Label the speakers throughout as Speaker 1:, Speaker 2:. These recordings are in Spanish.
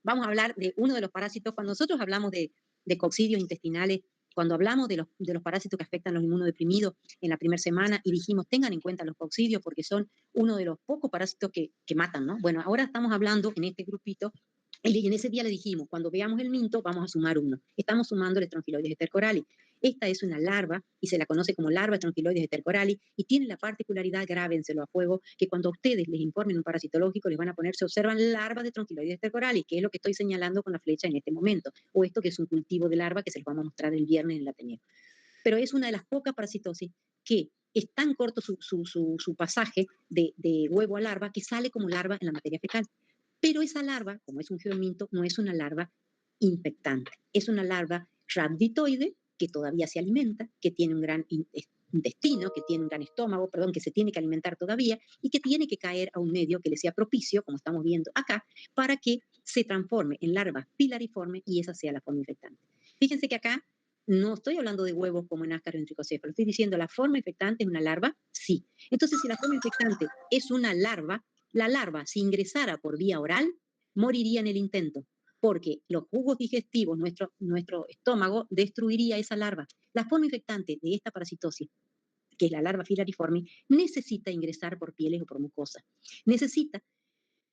Speaker 1: vamos a hablar de uno de los parásitos. Cuando nosotros hablamos de coccidios intestinales, cuando hablamos de los parásitos que afectan a los inmunodeprimidos en la primera semana y dijimos tengan en cuenta los coccidios porque son uno de los pocos parásitos que matan, ¿no? Bueno, ahora estamos hablando en este grupito y en ese día le dijimos, cuando veamos el minto, vamos a sumar uno. Estamos sumando el Strongyloides stercorali. Esta es una larva y se la conoce como larva Strongyloides stercorali y tiene la particularidad, grábenselo a fuego, que cuando ustedes les informen un parasitológico les van a poner, se observan larvas de Strongyloides stercorali, que es lo que estoy señalando con la flecha en este momento, o esto que es un cultivo de larva que se los vamos a mostrar el viernes en el Ateneo. Pero es una de las pocas parasitosis que es tan corto su pasaje de huevo a larva que sale como larva en la materia fecal. Pero esa larva, como es un geominto, no es una larva infectante. Es una larva rhabditoide que todavía se alimenta, que tiene un gran intestino, que tiene un gran estómago, perdón, que se tiene que alimentar todavía y que tiene que caer a un medio que le sea propicio, como estamos viendo acá, para que se transforme en larva filariforme y esa sea la forma infectante. Fíjense que acá no estoy hablando de huevos como en ácaro ventricocéfalo, estoy diciendo la forma infectante es una larva, sí. Entonces, si la forma infectante es una larva, la larva, si ingresara por vía oral, moriría en el intento, porque los jugos digestivos, nuestro estómago, destruiría esa larva. La forma infectante de esta parasitosis, que es la larva filariforme, necesita ingresar por pieles o por mucosa. Necesita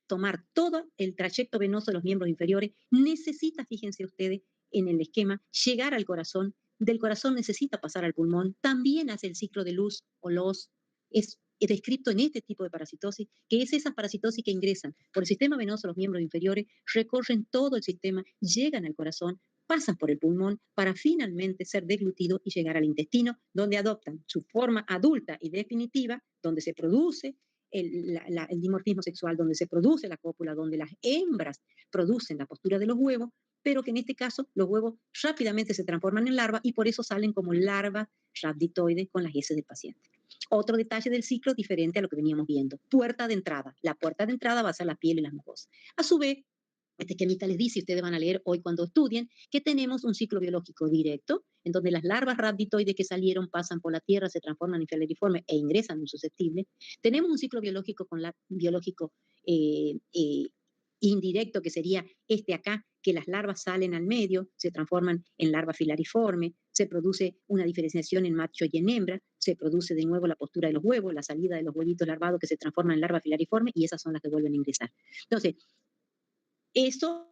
Speaker 1: tomar todo el trayecto venoso de los miembros inferiores, necesita, fíjense ustedes, en el esquema, llegar al corazón, del corazón necesita pasar al pulmón, también hace el ciclo de luz o los, es descrito en este tipo de parasitosis, que es esas parasitosis que ingresan por el sistema venoso a los miembros inferiores, recorren todo el sistema, llegan al corazón, pasan por el pulmón para finalmente ser deglutidos y llegar al intestino, donde adoptan su forma adulta y definitiva, donde se produce el dimorfismo sexual, donde se produce la cópula, donde las hembras producen la postura de los huevos, pero que en este caso los huevos rápidamente se transforman en larva y por eso salen como larvas rhabditoides con las heces del paciente. Otro detalle del ciclo diferente a lo que veníamos viendo. Puerta de entrada. La puerta de entrada va a ser la piel y las mucosas. A su vez, este esquemita les dice, ustedes van a leer hoy cuando estudien, que tenemos un ciclo biológico directo, en donde las larvas rhabditoides que salieron pasan por la tierra, se transforman en filariformes e ingresan en susceptibles. Tenemos un ciclo biológico biológico eh, eh, indirecto, que sería este acá, que las larvas salen al medio, se transforman en larva filariforme, se produce una diferenciación en macho y en hembra, se produce de nuevo la postura de los huevos, la salida de los huevitos larvados que se transforman en larva filariforme y esas son las que vuelven a ingresar. Entonces, eso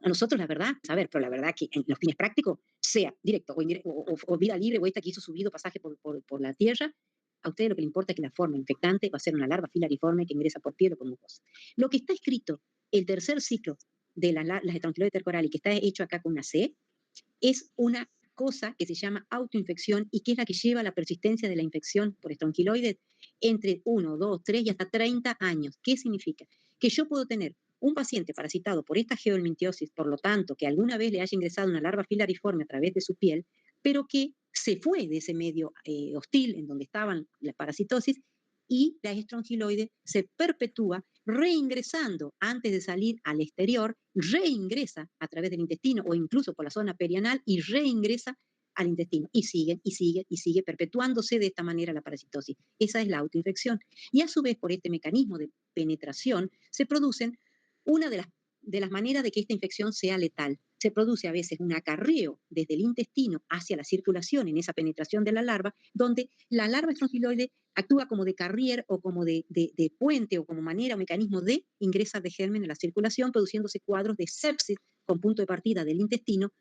Speaker 1: a nosotros, la verdad, saber, pero la verdad que en los fines prácticos, sea directo o vida libre, o esta que hizo subido pasaje por la tierra, a ustedes lo que le importa es que la forma infectante va a ser una larva filariforme que ingresa por piel o por mucosa. Lo que está escrito, el tercer ciclo de las Strongyloides stercorali, que está hecho acá con una C, es una cosa que se llama autoinfección y que es la que lleva a la persistencia de la infección por estronquiloides entre 1, 2, 3 y hasta 30 años. ¿Qué significa? Que yo puedo tener un paciente parasitado por esta geohelmintiosis, por lo tanto, que alguna vez le haya ingresado una larva filariforme a través de su piel, pero que se fue de ese medio hostil en donde estaban las parasitosis y la estrongiloide se perpetúa reingresando antes de salir al exterior, reingresa a través del intestino o incluso por la zona perianal y reingresa al intestino y sigue y sigue y sigue perpetuándose de esta manera la parasitosis. Esa es la autoinfección. Y a su vez, por este mecanismo de penetración, se producen una de las maneras de que esta infección sea letal. Se produce a veces un acarreo desde el intestino hacia la circulación en esa penetración de la larva, donde la larva estrongiloide actúa como de carrier o como de puente o como manera o mecanismo de ingresar de germen en la circulación, produciéndose cuadros de sepsis con punto de partida del intestino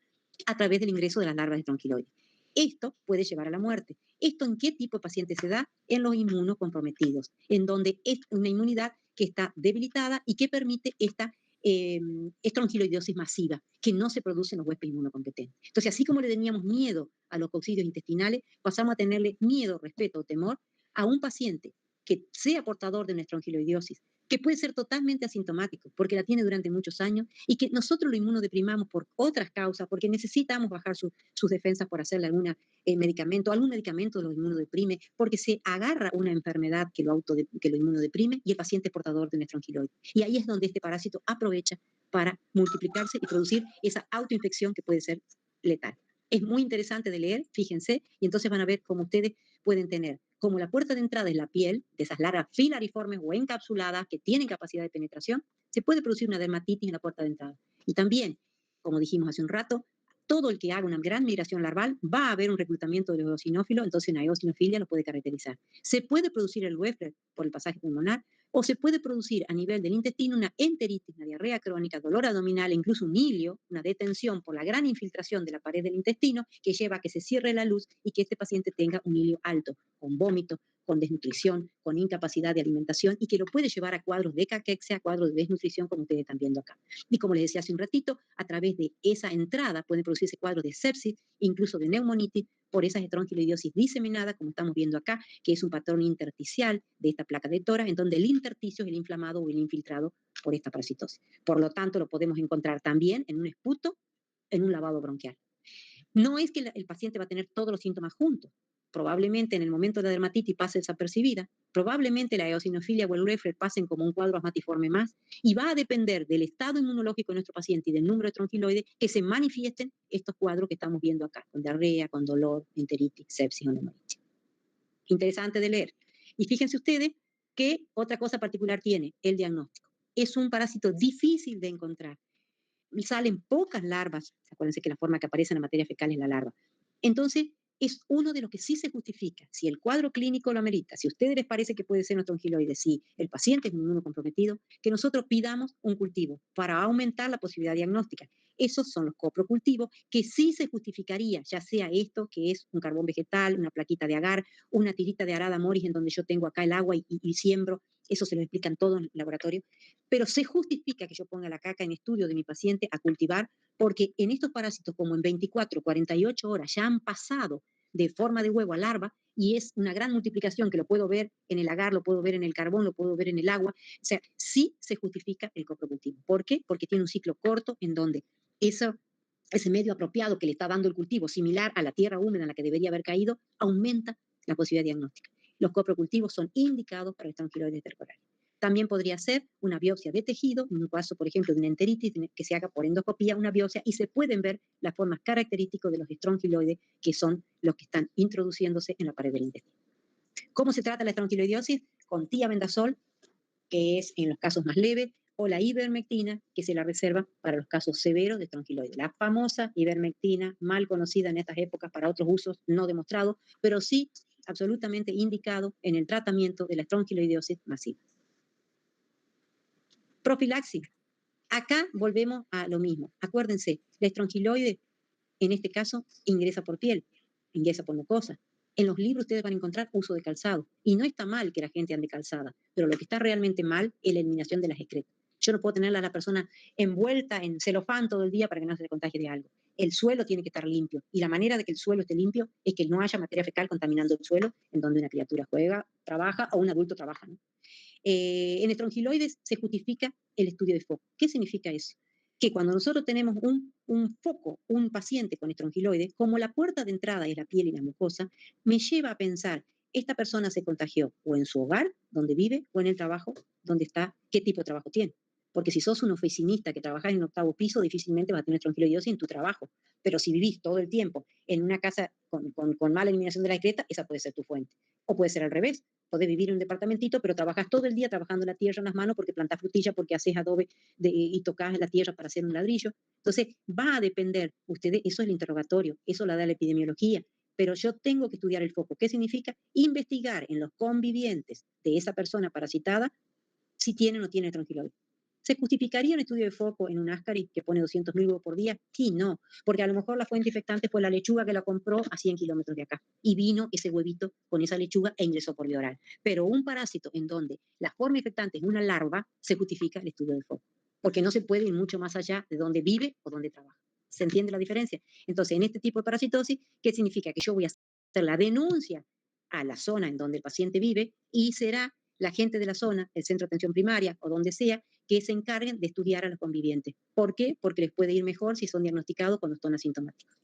Speaker 1: a través del ingreso de las larvas de estrongiloides. Esto puede llevar a la muerte. ¿Esto en qué tipo de pacientes se da? En los inmunocomprometidos, en donde es una inmunidad que está debilitada y que permite esta estrongiloidosis masiva, que no se produce en los huéspedes inmunocompetentes. Entonces, así como le teníamos miedo a los coccidios intestinales, pasamos a tenerle miedo, respeto o temor a un paciente que sea portador de una estrongiloidosis, que puede ser totalmente asintomático, porque la tiene durante muchos años, y que nosotros lo inmunodeprimamos por otras causas, porque necesitamos bajar sus defensas por hacerle algún medicamento lo inmunodeprime, porque se agarra una enfermedad que lo inmunodeprime y el paciente es portador de un estrongiloide. Y ahí es donde este parásito aprovecha para multiplicarse y producir esa autoinfección que puede ser letal. Es muy interesante de leer, fíjense, y entonces van a ver cómo ustedes pueden tener, como la puerta de entrada es la piel, de esas larvas filariformes o encapsuladas que tienen capacidad de penetración, Se puede producir una dermatitis en la puerta de entrada. Y también, como dijimos hace un rato, todo el que haga una gran migración larval va a haber un reclutamiento de los eosinófilos, entonces una eosinofilia lo puede caracterizar. Se puede producir el Weffler por el pasaje pulmonar o se puede producir a nivel del intestino una enteritis, una diarrea crónica, dolor abdominal, incluso un hilio, una detención por la gran infiltración de la pared del intestino que lleva a que se cierre la luz y que este paciente tenga un hilio alto, con vómito, con desnutrición, con incapacidad de alimentación y que lo puede llevar a cuadros de caquexia, a cuadros de desnutrición, como ustedes están viendo acá. Y como les decía hace un ratito, a través de esa entrada pueden producirse cuadros de sepsis, incluso de neumonitis, por esas estrongiloidiosis diseminada, como estamos viendo acá, que es un patrón intersticial de esta placa de tora, en donde el intersticio es el inflamado o el infiltrado por esta parasitosis. Por lo tanto, lo podemos encontrar también en un esputo, en un lavado bronquial. No es que el paciente va a tener todos los síntomas juntos. Probablemente en el momento de la dermatitis pase desapercibida, probablemente la eosinofilia o el Weffler pasen como un cuadro asmatiforme más, y va a depender del estado inmunológico de nuestro paciente y del número de tronquiloides que se manifiesten estos cuadros que estamos viendo acá, con diarrea, con dolor, enteritis, sepsis o neumonitis. Interesante de leer. Y fíjense ustedes que otra cosa particular tiene el diagnóstico. Es un parásito difícil de encontrar. Salen pocas larvas, acuérdense que la forma que aparece en la materia fecal es la larva. Entonces, es uno de los que sí se justifica, si el cuadro clínico lo amerita, si a ustedes les parece que puede ser una tronquiloide, si el paciente es inmunocomprometido, que nosotros pidamos un cultivo para aumentar la posibilidad diagnóstica. Esos son los coprocultivos que sí se justificaría, ya sea esto, que es un carbón vegetal, una plaquita de agar, una tirita de arada moris, en donde yo tengo acá el agua y siembro, eso se lo explican todo en el laboratorio, pero se justifica que yo ponga la caca en estudio de mi paciente a cultivar, porque en estos parásitos, como en 24, 48 horas ya han pasado de forma de huevo a larva, y es una gran multiplicación que lo puedo ver en el agar, lo puedo ver en el carbón, lo puedo ver en el agua, o sea, sí se justifica el coprocultivo. ¿Por qué? Porque tiene un ciclo corto en donde ese medio apropiado que le está dando el cultivo, similar a la tierra húmeda en la que debería haber caído, aumenta la posibilidad diagnóstica. Los coprocultivos son indicados para estronquiloides tercorales. También podría ser una biopsia de tejido, en un caso, por ejemplo, de una enteritis, que se haga por endoscopía, una biopsia, y se pueden ver las formas características de los estronquiloides, que son los que están introduciéndose en la pared del intestino. ¿Cómo se trata la estronquiloidiosis? Con tiabendazol, que es en los casos más leves, o la ivermectina, que se la reserva para los casos severos de estronquiloides. La famosa ivermectina, mal conocida en estas épocas para otros usos no demostrados, pero sí absolutamente indicado en el tratamiento de la estronquiloidiosis masiva. Profilaxis. Acá volvemos a lo mismo. Acuérdense, la estronquiloide, en este caso, ingresa por piel, ingresa por mucosa. En los libros ustedes van a encontrar uso de calzado. Y no está mal que la gente ande calzada, pero lo que está realmente mal es la eliminación de las excretas. Yo no puedo tener a la persona envuelta en celofán todo el día para que no se le contagie de algo. El suelo tiene que estar limpio. Y la manera de que el suelo esté limpio es que no haya materia fecal contaminando el suelo en donde una criatura juega, trabaja o un adulto trabaja, ¿no? En estronquiloides se justifica el estudio de foco. ¿Qué significa eso? Que cuando nosotros tenemos un foco, un paciente con estronquiloides, como la puerta de entrada es la piel y la mucosa, me lleva a pensar, esta persona se contagió o en su hogar, donde vive, o en el trabajo, donde está, qué tipo de trabajo tiene. Porque si sos un oficinista que trabajás en un octavo piso, difícilmente vas a tener estronquiloidosis en tu trabajo. Pero si vivís todo el tiempo en una casa con mala eliminación de la excreta, esa puede ser tu fuente. O puede ser al revés. Podés vivir en un departamentito, pero trabajas todo el día trabajando la tierra en las manos porque plantás frutilla, porque haces adobe y tocas la tierra para hacer un ladrillo. Entonces, va a depender, ustedes, eso es el interrogatorio, eso la da la epidemiología, pero yo tengo que estudiar el foco. ¿Qué significa? Investigar en los convivientes de esa persona parasitada si tiene o no tiene estronquiloides. ¿Se justificaría un estudio de foco en un ascari que pone 200.000 huevos por día? Sí, no, porque a lo mejor la fuente infectante fue la lechuga que la compró a 100 kilómetros de acá y vino ese huevito con esa lechuga e ingresó por vía oral. Pero un parásito en donde la forma infectante es una larva, se justifica el estudio de foco, porque no se puede ir mucho más allá de donde vive o donde trabaja. ¿Se entiende la diferencia? Entonces, en este tipo de parasitosis, ¿qué significa? Que yo voy a hacer la denuncia a la zona en donde el paciente vive y será la gente de la zona, el centro de atención primaria o donde sea, que se encarguen de estudiar a los convivientes. ¿Por qué? Porque les puede ir mejor si son diagnosticados cuando están asintomáticos.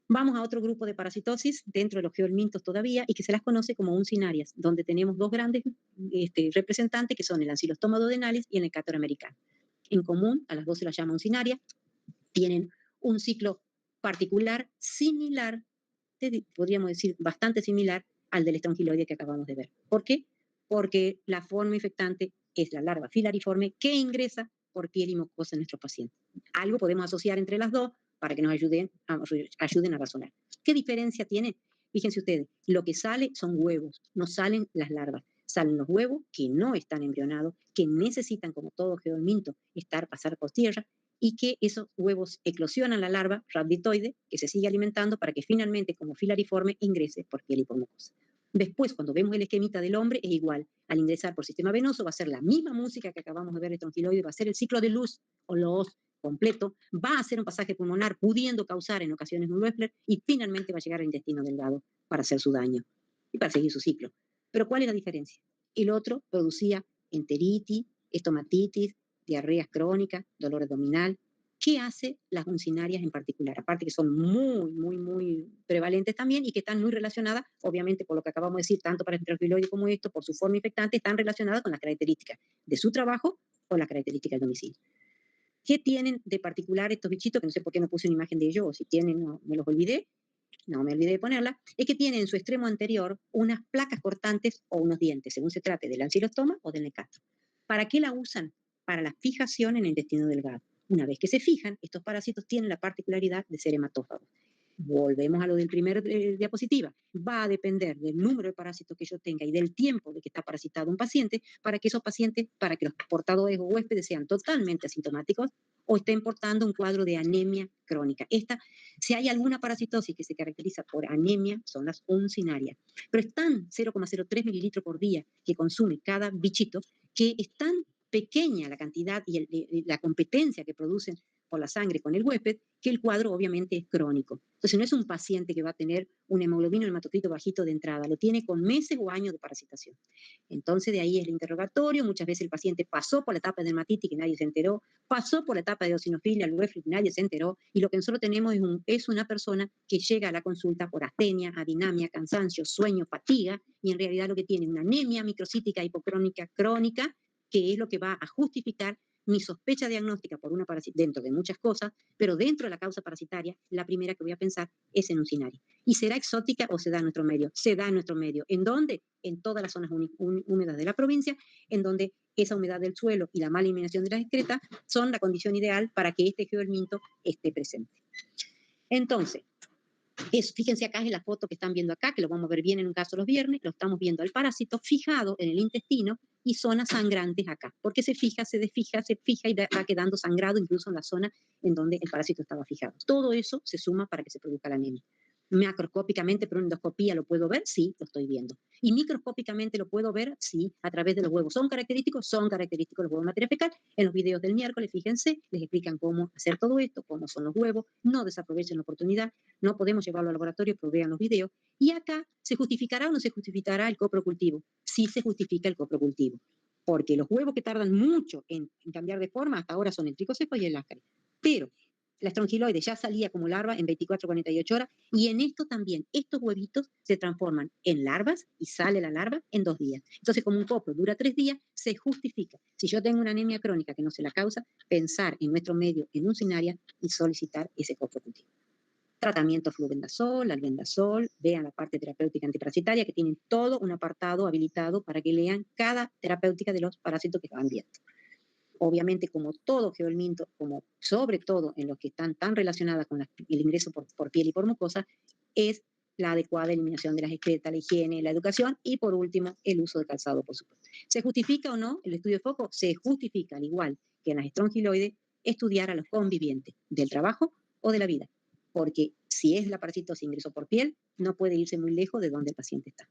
Speaker 1: Vamos a otro grupo de parasitosis dentro de los geohelmintos todavía y que se las conoce como uncinarias, donde tenemos dos grandes representantes que son el ancylostoma duodenalis y el Necator americano. En común, a las dos se las llama uncinaria, tienen un ciclo particular similar, podríamos decir bastante similar al del estronquiloide que acabamos de ver. ¿Por qué? Porque la forma infectante es la larva filariforme que ingresa por piel y mucosa en nuestros pacientes. Algo podemos asociar entre las dos para que nos ayuden a razonar. ¿Qué diferencia tiene? Fíjense ustedes, lo que sale son huevos, no salen las larvas. Salen los huevos que no están embrionados, que necesitan, como todo geominto, pasar por tierra, y que esos huevos eclosionan la larva rhabditoide, que se sigue alimentando para que finalmente, como filariforme, ingrese por piel y por mucosa. Después, cuando vemos el esquemita del hombre, es igual. Al ingresar por sistema venoso va a ser la misma música que acabamos de ver de tronquiloide, va a ser el ciclo de luz o los completo, va a hacer un pasaje pulmonar pudiendo causar en ocasiones un Wechsler y finalmente va a llegar al intestino delgado para hacer su daño y para seguir su ciclo. Pero ¿cuál es la diferencia? El otro producía enteritis, estomatitis, diarreas crónicas, dolor abdominal. ¿Qué hace las uncinarias en particular? Aparte que son muy prevalentes también y que están muy relacionadas, obviamente por lo que acabamos de decir, tanto para el tranquiloide como esto, por su forma infectante, están relacionadas con las características de su trabajo o las características del domicilio. ¿Qué tienen de particular estos bichitos? Que no sé por qué no puse una imagen de ellos, o si tienen, no, me los olvidé, no me olvidé de ponerla, es que tienen en su extremo anterior unas placas cortantes o unos dientes, según se trate del ancilostoma o del necastro. ¿Para qué la usan? Para la fijación en el intestino delgado. Una vez que se fijan, estos parásitos tienen la particularidad de ser hematófagos. Volvemos a lo del primer diapositiva. Va a depender del número de parásitos que yo tenga y del tiempo de que está parasitado un paciente para que esos pacientes, para que los portadores o huéspedes sean totalmente asintomáticos o estén portando un cuadro de anemia crónica. Si hay alguna parasitosis que se caracteriza por anemia, son las uncinarias. Pero es tan 0,03 mililitros por día que consume cada bichito que es tan pequeña la cantidad y la competencia que producen por la sangre con el huésped, que el cuadro obviamente es crónico. Entonces no es un paciente que va a tener un hemoglobino hematocrito bajito de entrada, lo tiene con meses o años de parasitación. Entonces de ahí es el interrogatorio, muchas veces el paciente pasó por la etapa de dermatitis que nadie se enteró, pasó por la etapa de eosinofilia, el Wechsler, nadie se enteró, y lo que nosotros tenemos es una persona que llega a la consulta por astenia, adinamia, cansancio, sueño, fatiga, y en realidad lo que tiene es una anemia microcítica hipocrónica crónica, que es lo que va a justificar mi sospecha diagnóstica por una parasitaria, dentro de muchas cosas, pero dentro de la causa parasitaria, la primera que voy a pensar es en uncinaria. ¿Y será exótica o se da en nuestro medio? Se da en nuestro medio. ¿En dónde? En todas las zonas húmedas de la provincia, en donde esa humedad del suelo y la mala eliminación de las excretas son la condición ideal para que este geohelminto esté presente. Entonces, fíjense acá en la foto que están viendo acá, que lo vamos a ver bien en un caso los viernes, lo estamos viendo al parásito fijado en el intestino y zonas sangrantes acá, porque se fija, se desfija, se fija y va quedando sangrado incluso en la zona en donde el parásito estaba fijado. Todo eso se suma para que se produzca la anemia. Macroscópicamente, por una endoscopía, ¿lo puedo ver? Sí, lo estoy viendo. ¿Y microscópicamente lo puedo ver? Sí, a través de los huevos. ¿Son característicos? Son característicos los huevos de materia fecal. En los videos del miércoles, fíjense, les explican cómo hacer todo esto, cómo son los huevos. No desaprovechen la oportunidad. No podemos llevarlo al laboratorio, pero vean los videos. Y acá, ¿se justificará o no se justificará el coprocultivo? Sí se justifica el coprocultivo. Porque los huevos que tardan mucho en cambiar de forma, hasta ahora son el tricocefo y el láscare. Pero la estronquiloide ya salía como larva en 24 a 48 horas y en esto también, estos huevitos se transforman en larvas y sale la larva en 2 días. Entonces, como un copro dura 3 días, se justifica. Si yo tengo una anemia crónica que no se la causa, pensar en nuestro medio en uncinaria y solicitar ese coprocultivo. Tratamiento flubendazol, albendazol, vean la parte terapéutica antiparasitaria que tienen todo un apartado habilitado para que lean cada terapéutica de los parásitos que van viendo. Obviamente, como todo geohelminto, como sobre todo en los que están tan relacionadas con el ingreso por piel y por mucosa, es la adecuada eliminación de las excretas, la higiene, la educación y, por último, el uso de calzado, por supuesto. ¿Se justifica o no el estudio de foco? Se justifica, al igual que en las estrongiloides, estudiar a los convivientes del trabajo o de la vida, porque si es la parasitosis ingreso por piel, no puede irse muy lejos de donde el paciente está.